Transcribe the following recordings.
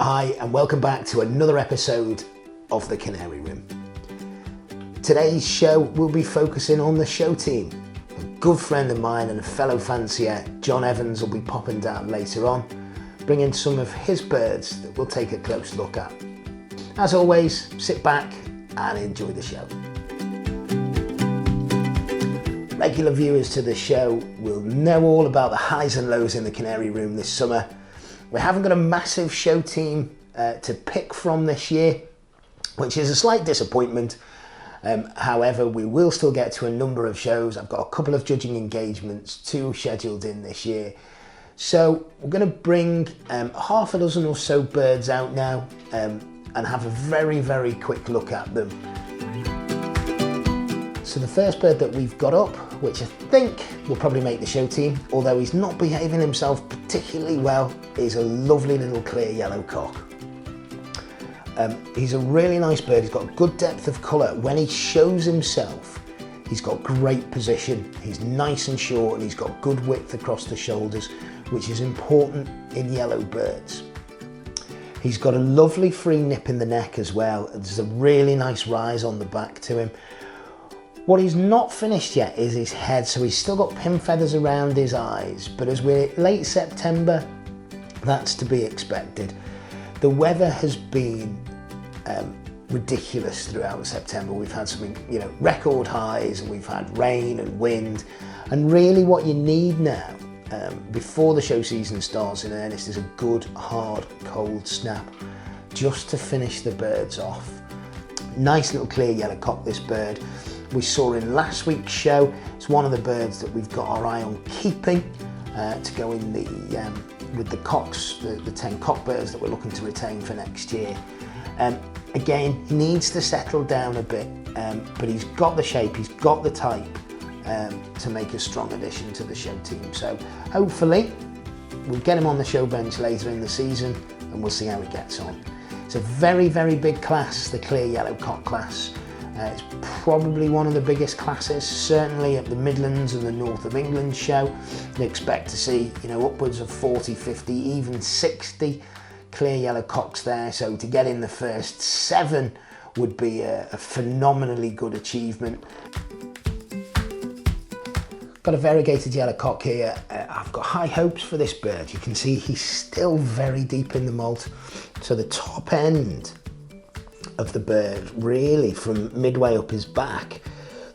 Hi and welcome back to another episode of the Canary Room. Today's show will be focusing on the show team. A good friend of mine and a fellow fancier, John Evans, will be popping down later on, bringing some of his birds that we'll take a close look at. As always, sit back and enjoy the show. Regular viewers to the show will know all about the highs and lows in the Canary Room this summer. We haven't got a massive show team to pick from this year, which is a slight disappointment. However, we will still get to a number of shows. I've got a couple of judging engagements, 2 scheduled in this year. So we're going to bring half a dozen or so birds out now and have a very quick look at them. So the first bird that we've got up, which I think will probably make the show team, although he's not behaving himself particularly well, is a lovely little clear yellow cock. He's a really nice bird. He's got good depth of colour. When he shows himself, he's got great position. He's nice and short and he's got good width across the shoulders, which is important in yellow birds. He's got a lovely free nip in the neck as well. There's a really nice rise on the back to him. What he's not finished yet is his head, so he's still got pin feathers around his eyes, but as we're late September, that's to be expected. The weather has been ridiculous throughout September. We've had some, record highs, and we've had rain and wind, and really what you need now, before the show season starts in earnest, is a good, hard, cold snap, just to finish the birds off. Nice little clear yellow cock, this bird. We saw in last week's show. It's one of the birds that we've got our eye on keeping to go in with the cocks, the 10 cock birds that we're looking to retain for next year. Again, he needs to settle down a bit, but he's got the shape, he's got the type to make a strong addition to the show team. So hopefully we'll get him on the show bench later in the season and we'll see how he gets on. It's a very big class, the clear yellow cock class. It's probably one of the biggest classes, certainly at the Midlands and the North of England show. You expect to see, upwards of 40, 50, even 60 clear yellow cocks there. So to get in the first 7 would be a phenomenally good achievement. Got a variegated yellow cock here. I've got high hopes for this bird. You can see he's still very deep in the molt. So the top end of the bird, really from midway up his back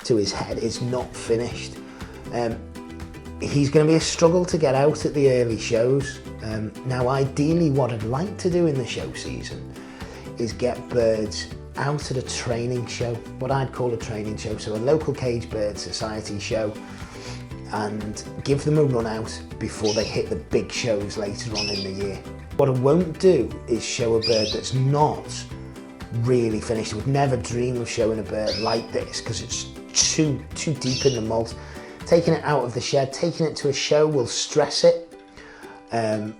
to his head, is not finished. He's going to be a struggle to get out at the early shows. Now ideally what I'd like to do in the show season is get birds out at a training show, what I'd call a training show, so a local cage bird society show, and give them a run out before they hit the big shows later on in the year. What I won't do is show a bird that's not really finished. I would never dream of showing a bird like this because it's too deep in the molt. Taking it out of the shed, taking it to a show will stress it, and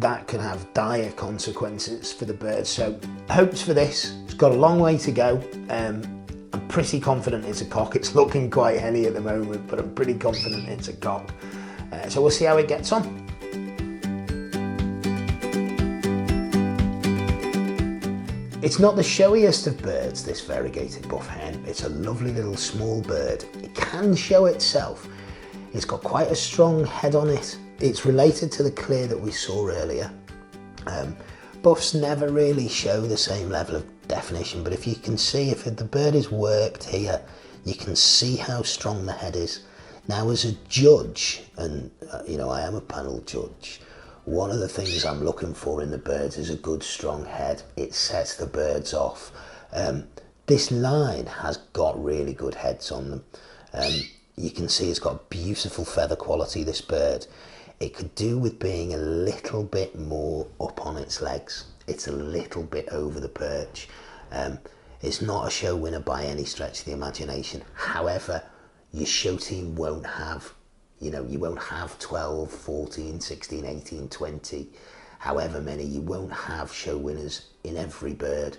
that can have dire consequences for the bird. So hopes for this. It's got a long way to go. I'm pretty confident it's a cock. It's looking quite henny at the moment, but I'm pretty confident it's a cock. So we'll see how it gets on. It's not the showiest of birds, this variegated buff hen. It's a lovely little small bird. It can show itself. It's got quite a strong head on it. It's related to the clear that we saw earlier. Buffs never really show the same level of definition, but if you can see, if the bird is worked here, you can see how strong the head is. Now as a judge, and I am a panel judge, one of the things I'm looking for in the birds is a good strong head. It sets the birds off. This line has got really good heads on them. You can see it's got beautiful feather quality, this bird. It could do with being a little bit more up on its legs. It's a little bit over the perch. It's not a show winner by any stretch of the imagination. However, your show team won't have you won't have 12, 14, 16, 18, 20, however many. You won't have show winners in every bird.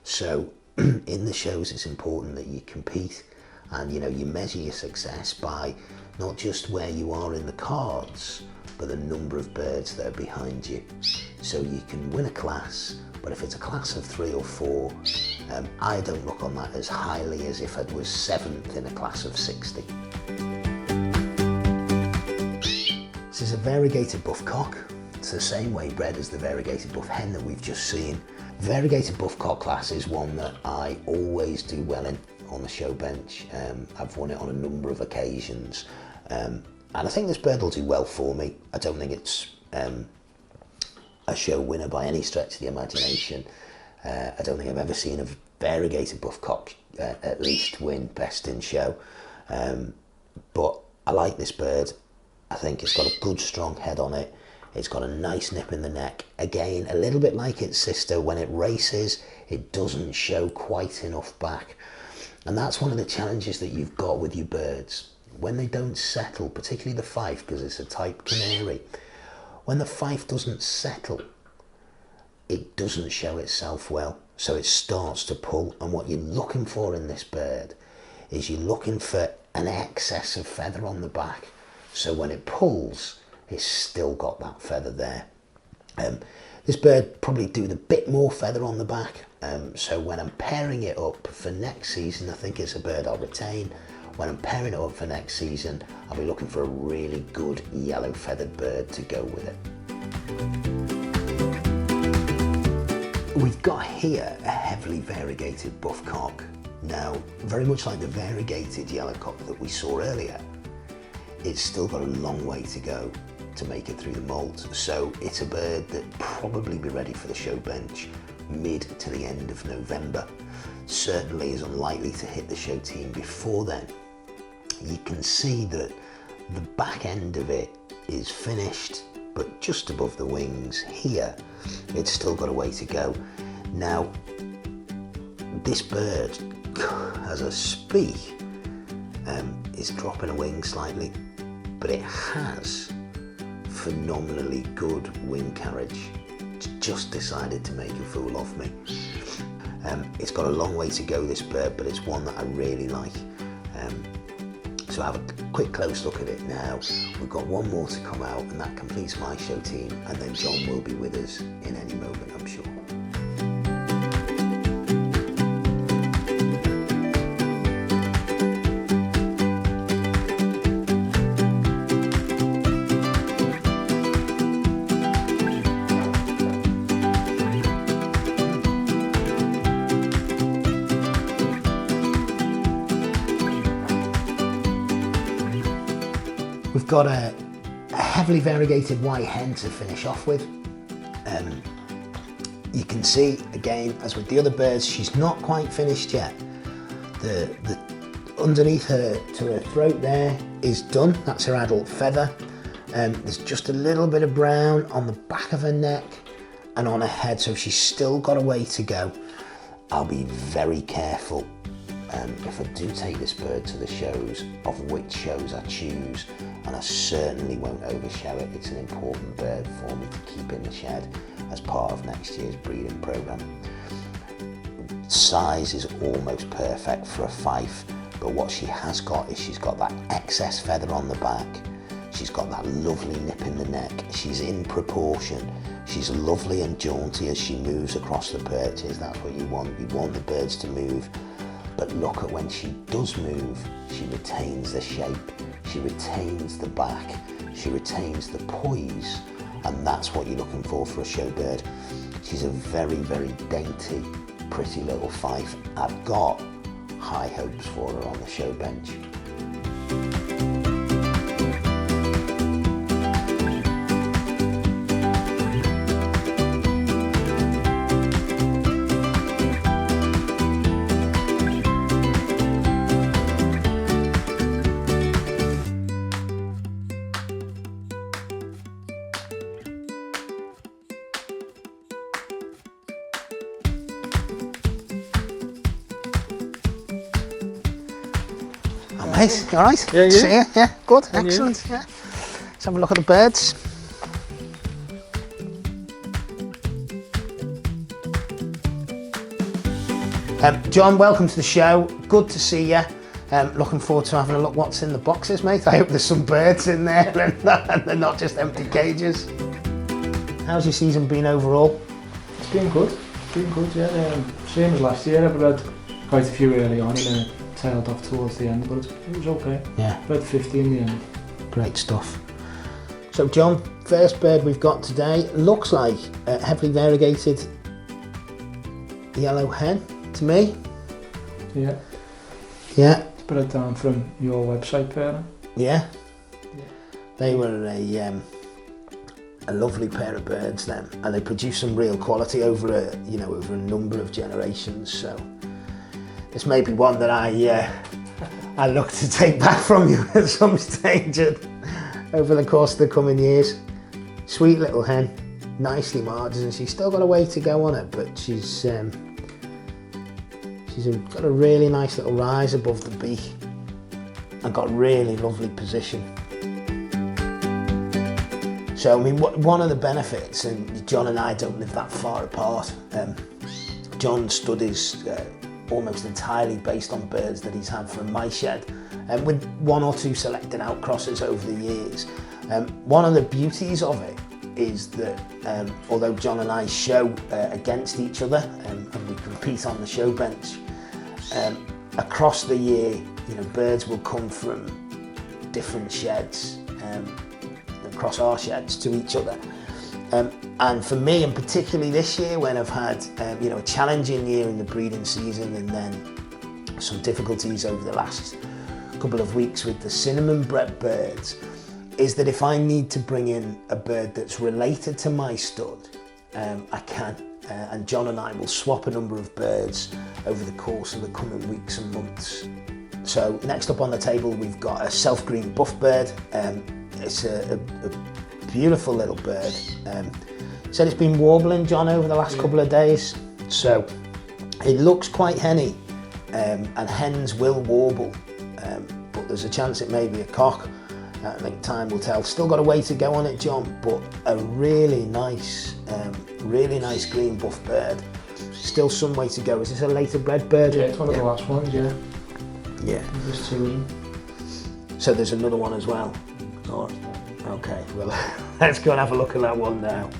So in the shows, it's important that you compete and you measure your success by not just where you are in the cards, but the number of birds that are behind you. So you can win a class, but if it's a class of 3 or 4, I don't look on that as highly as if I was 7th in a class of 60. This is a variegated buff cock. It's the same way bred as the variegated buff hen that we've just seen. Variegated buff cock class is one that I always do well in on the show bench. I've won it on a number of occasions. And I think this bird will do well for me. I don't think it's a show winner by any stretch of the imagination. I don't think I've ever seen a variegated buff cock at least win best in show. But I like this bird. I think it's got a good strong head on it. It's got a nice nip in the neck. Again, a little bit like its sister, when it races, it doesn't show quite enough back. And that's one of the challenges that you've got with your birds. When they don't settle, particularly the fife, because it's a type canary, when the fife doesn't settle, it doesn't show itself well. So it starts to pull. And what you're looking for in this bird is you're looking for an excess of feather on the back. So when it pulls, it's still got that feather there. This bird probably do a bit more feather on the back. So when I'm pairing it up for next season, I think it's a bird I'll retain. When I'm pairing it up for next season, I'll be looking for a really good yellow feathered bird to go with it. We've got here a heavily variegated buff cock. Now, very much like the variegated yellow cock that we saw earlier, it's still got a long way to go to make it through the molt. So it's a bird that probably be ready for the show bench mid to the end of November. Certainly is unlikely to hit the show team before then. You can see that the back end of it is finished, but just above the wings here, it's still got a way to go. Now, this bird, as I speak, is dropping a wing slightly, but it has phenomenally good wing carriage. It's just decided to make a fool of me. It's got a long way to go, this bird, but it's one that I really like. So have a quick close look at it now. We've got one more to come out, and that completes my show team, and then John will be with us in any moment, I'm sure. We've got a heavily variegated white hen to finish off with. You can see, again, as with the other birds, she's not quite finished yet. The underneath her to her throat there is done. That's her adult feather. There's just a little bit of brown on the back of her neck and on her head, so she's still got a way to go. I'll be very careful if I do take this bird to the shows, of which shows I choose, and I certainly won't overshow it. It's an important bird for me to keep in the shed as part of next year's breeding programme. Size is almost perfect for a fife, but what she has got is she's got that excess feather on the back, she's got that lovely nip in the neck, she's in proportion, she's lovely and jaunty as she moves across the perches. That's what you want. You want the birds to move. But look at when she does move, she retains the shape, she retains the back, she retains the poise, and that's what you're looking for a show bird. She's a very, very dainty, pretty little fife. I've got high hopes for her on the show bench. Mate, you alright? Yeah, you? See you? Yeah, good, And excellent. Yeah. Let's have a look at the birds. John, welcome to the show. Good to see you. Looking forward to having a look what's in the boxes, mate. I hope there's some birds in there and they're not just empty cages. How's your season been overall? It's been good, yeah. Same as last year, I bred quite a few early on and then it tailed off towards the end, but it was okay. Yeah. Bred 50 in the end. Great stuff. So John, first bird we've got today looks like a heavily variegated yellow hen to me. Yeah. Yeah. It's bred down from your website, Perrin. Yeah. They were a lovely pair of birds then, and they produced some real quality over a number of generations. So this may be one that I look to take back from you at some stage over the course of the coming years. Sweet little hen, nicely marked, and she's still got a way to go on it, but she's got a really nice little rise above the beak and got really lovely position. So I mean, one of the benefits, and John and I don't live that far apart, John studies almost entirely based on birds that he's had from my shed, with one or two selected outcrosses over the years. One of the beauties of it is that although John and I show against each other and we compete on the show bench, across the year, birds will come from different sheds, across our sheds to each other. And for me, and particularly this year when I've had a challenging year in the breeding season and then some difficulties over the last couple of weeks with the cinnamon bred birds, is that if I need to bring in a bird that's related to my stud, I can. And John and I will swap a number of birds over the course of the coming weeks and months. So next up on the table we've got a self-green buff bird. It's a beautiful little bird. Said it's been warbling, John, over the last couple of days. So it looks quite henny, and hens will warble, but there's a chance it may be a cock. I think time will tell. Still got a way to go on it, John, but a really nice green buff bird. Still some way to go. Is this a later bred bird? Yeah, it's one of the last ones, yeah. Yeah. There's two of them. So there's another one as well. Oh, okay, well, let's go and have a look at that one now.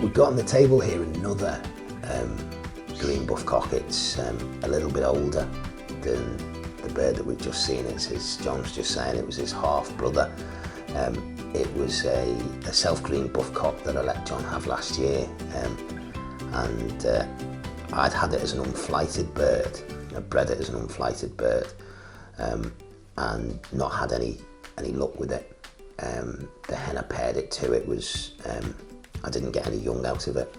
We've got on the table here another green buff cock. It's a little bit older than the bird that we've just seen. It's John's just saying it was his half brother. It was a self-green buff cock that I let John have last year, and I'd had it as an unflighted bird. I bred it as an unflighted bird, and not had any luck with it. The hen I paired it to, I didn't get any young out of it.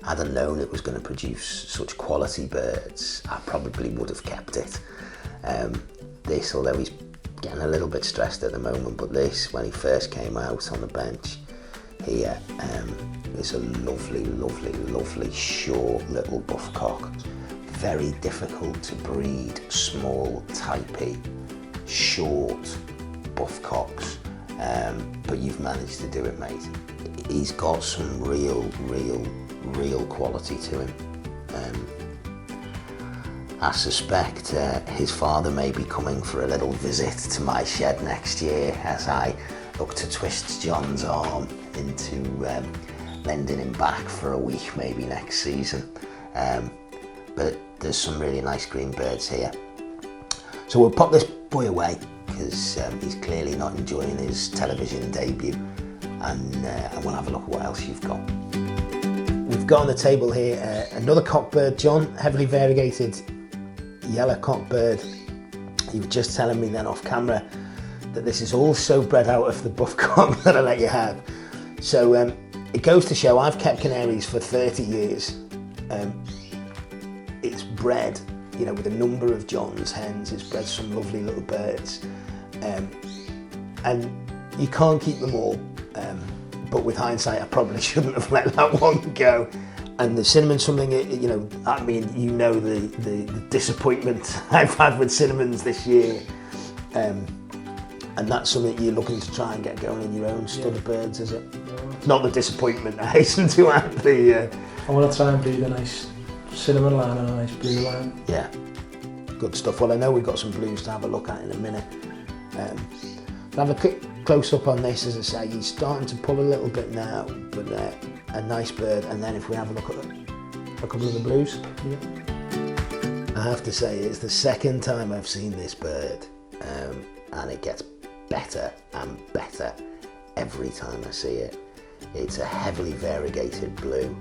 Had I known it was going to produce such quality birds, I probably would have kept it. This, although he's getting a little bit stressed at the moment, but this, when he first came out on the bench here, is a lovely short little buff cock. Very difficult to breed, small, typey, short buff cocks, but you've managed to do it, mate. He's got some real quality to him. I suspect his father may be coming for a little visit to my shed next year as I look to twist John's arm into lending him back for a week maybe next season. But there's some really nice green birds here. So we'll pop this boy away because he's clearly not enjoying his television debut, and we'll have a look at what else you've got. We've got on the table here another cockbird, John, heavily variegated yellow cockbird. You were just telling me then off camera that this is also bred out of the buff cock that I let you have. So it goes to show I've kept canaries for 30 years. It's bred, with a number of John's hens. It's bred some lovely little birds, and you can't keep them all. But with hindsight, I probably shouldn't have let that one go. And the cinnamon's something, the disappointment I've had with cinnamons this year. And that's something you're looking to try and get going in your own stud of birds, is it? Yeah. Not the disappointment, I hasten to add. I want to try and breed a nice cinnamon line and a nice blue line. Yeah, good stuff. Well, I know we've got some blues to have a look at in a minute. Have a quick close up on this. As I say, he's starting to pull a little bit now, but a nice bird. And then if we have a look at a couple of the blues. Yeah. I have to say, it's the second time I've seen this bird, and it gets better and better every time I see it. It's a heavily variegated blue.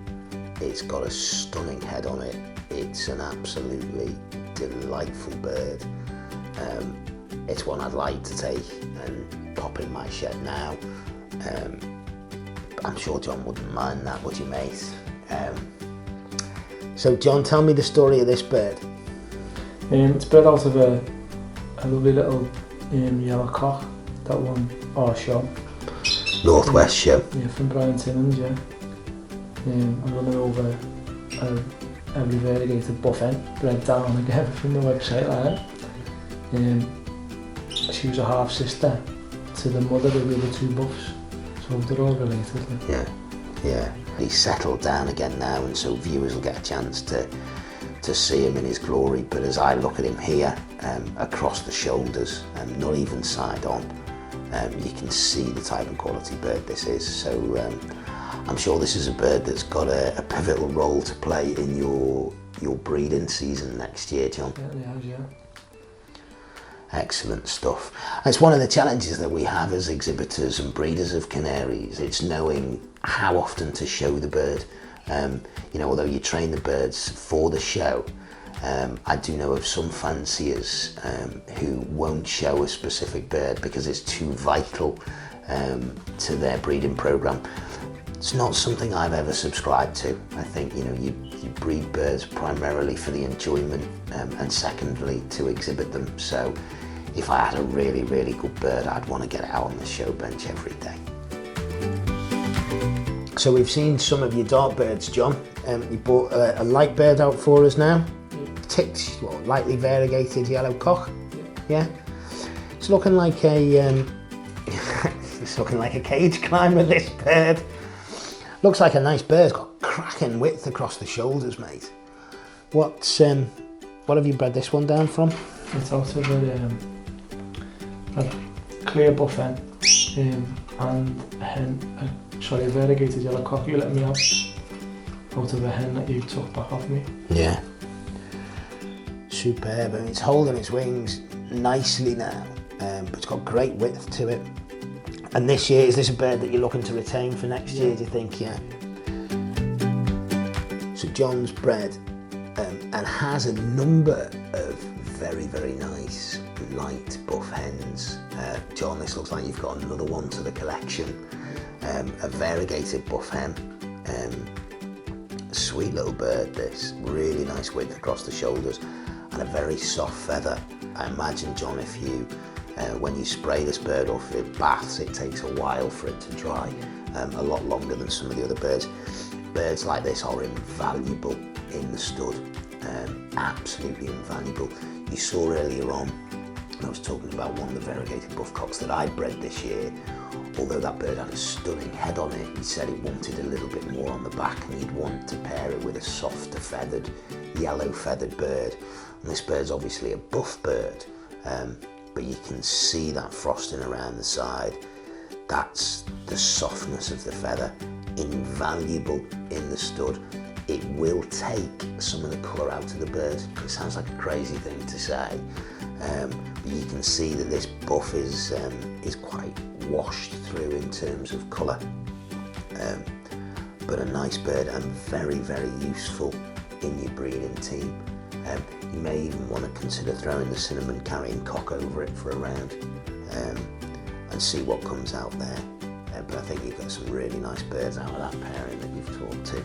It's got a stunning head on it. It's an absolutely delightful bird. It's one I'd like to take and pop in my shed now. I'm sure John wouldn't mind that, would you, mate? So John, tell me the story of this bird. It's bred out of a lovely little yellow cock that won our show. Northwest show. Yeah, from Brian Timmins, yeah. I'm running over a heavily variegated buff hen, bred down again from the website like that. She was a half sister to the mother of the other two buffs, so they're all related. Like. Yeah, yeah. He's settled down again now, and so viewers will get a chance to see him in his glory. But as I look at him here, across the shoulders, not even side on, you can see the type and quality bird this is. So I'm sure this is a bird that's got a pivotal role to play in your breeding season next year, John. Yeah, they have, yeah. Excellent stuff. It's one of the challenges that we have as exhibitors and breeders of canaries. It's knowing how often to show the bird. You know, although you train the birds for the show, I do know of some fanciers who won't show a specific bird because it's too vital to their breeding program. It's not something I've ever subscribed to. I think, you know, you breed birds primarily for the enjoyment and secondly to exhibit them. So if I had a really, really good bird, I'd want to get it out on the show bench every day. So we've seen some of your dark birds, John. You brought a light bird out for us now. Ticked, lightly variegated yellow cock. Yeah. It's looking like a it's looking like a cage climber, this bird. Looks like a nice bird. It's got cracking width across the shoulders, mate. What have you bred this one down from? It's out of a clear buff hen and a hen, a variegated yellow cock you let me have out of a hen that you took back off me. Yeah. Superb. I mean, it's holding its wings nicely now, but it's got great width to it. And this year, is this a bird that you're looking to retain for next year, do you think? Yeah. So John's bred and has a number of very, very nice light buff hens. John, this looks like you've got another one to the collection. A variegated buff hen. Sweet little bird, this. Really nice width across the shoulders and a very soft feather. I imagine, John, if you when you spray this bird off it baths, it takes a while for it to dry, a lot longer than some of the other birds. Birds like this are invaluable in the stud, absolutely invaluable. You saw earlier on, I was talking about one of the variegated buff cocks that I bred this year. Although that bird had a stunning head on it, he said it wanted a little bit more on the back and he'd want to pair it with a softer feathered, yellow feathered bird. And this bird's obviously a buff bird, but you can see that frosting around the side. That's the softness of the feather, invaluable in the stud. It will take some of the colour out of the bird. It sounds like a crazy thing to say, but you can see that this buff is quite washed through in terms of colour. But a nice bird and very, very useful in your breeding team. You may even want to consider throwing the cinnamon carrying cock over it for a round and see what comes out there. But I think you've got some really nice birds out of that pairing that you've talked to.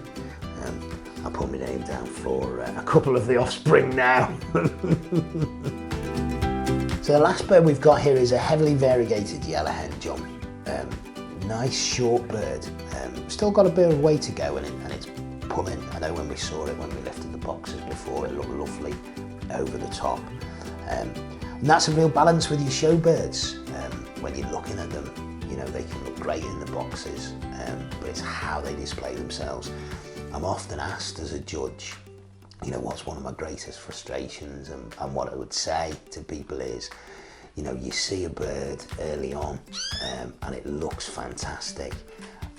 I'll put my name down for a couple of the offspring now. So the last bird we've got here is a heavily variegated yellowhead, John. Nice short bird. Still got a bit of way to go in it, and it's pulling. I know when we saw it, when we lifted the boxes before, it looked lovely over the top. And that's a real balance with your show birds. When you're looking at them, you know, they can look great in the boxes, but it's how they display themselves. I'm often asked as a judge, you know, what's one of my greatest frustrations, and what I would say to people is, you know, you see a bird early on and it looks fantastic,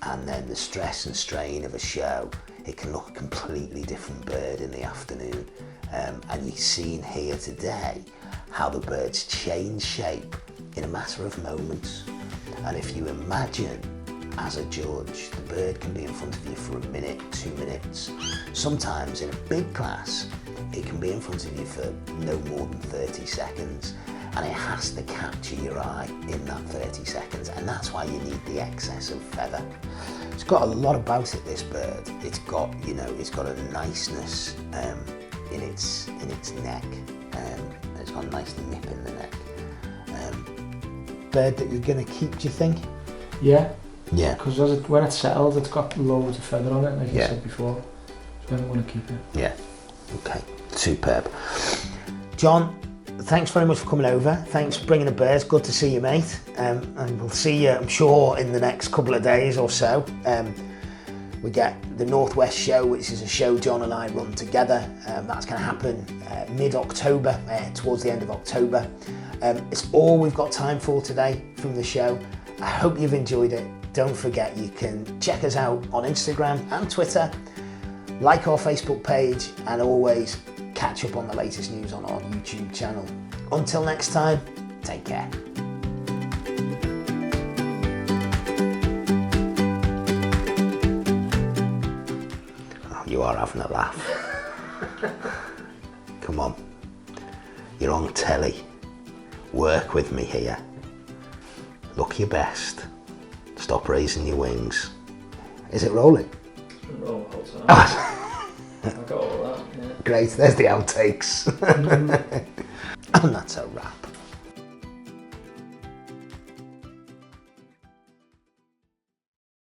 and then the stress and strain of a show, it can look a completely different bird in the afternoon. And you've seen here today how the birds change shape in a matter of moments. And if you imagine, as a judge, the bird can be in front of you for a minute, 2 minutes. Sometimes in a big class, it can be in front of you for no more than 30 seconds. And it has to capture your eye in that 30 seconds. And that's why you need the excess of feather. It's got a lot about it, this bird. It's got, you know, it's got a niceness in its neck. It's got a nice nip in the neck. Bird that you're going to keep, do you think? Yeah. Yeah. Because when it's settled, it's got loads of feather on it, like I said before. So I want to keep it. Yeah. Okay. Superb. John, thanks very much for coming over. Thanks for bringing the birds. Good to see you, mate. And we'll see you, I'm sure, in the next couple of days or so. We get the Northwest Show, which is a show John and I run together. That's going to happen mid-October, towards the end of October. It's all we've got time for today from the show. I hope you've enjoyed it. Don't forget, you can check us out on Instagram and Twitter, like our Facebook page, and always catch up on the latest news on our YouTube channel. Until next time, take care. Oh, you are having a laugh. Come on, you're on telly. Work with me here. Look your best. Stop raising your wings. Is it rolling? Oh, I got all that, yeah. Great, there's the outtakes. And that's a wrap.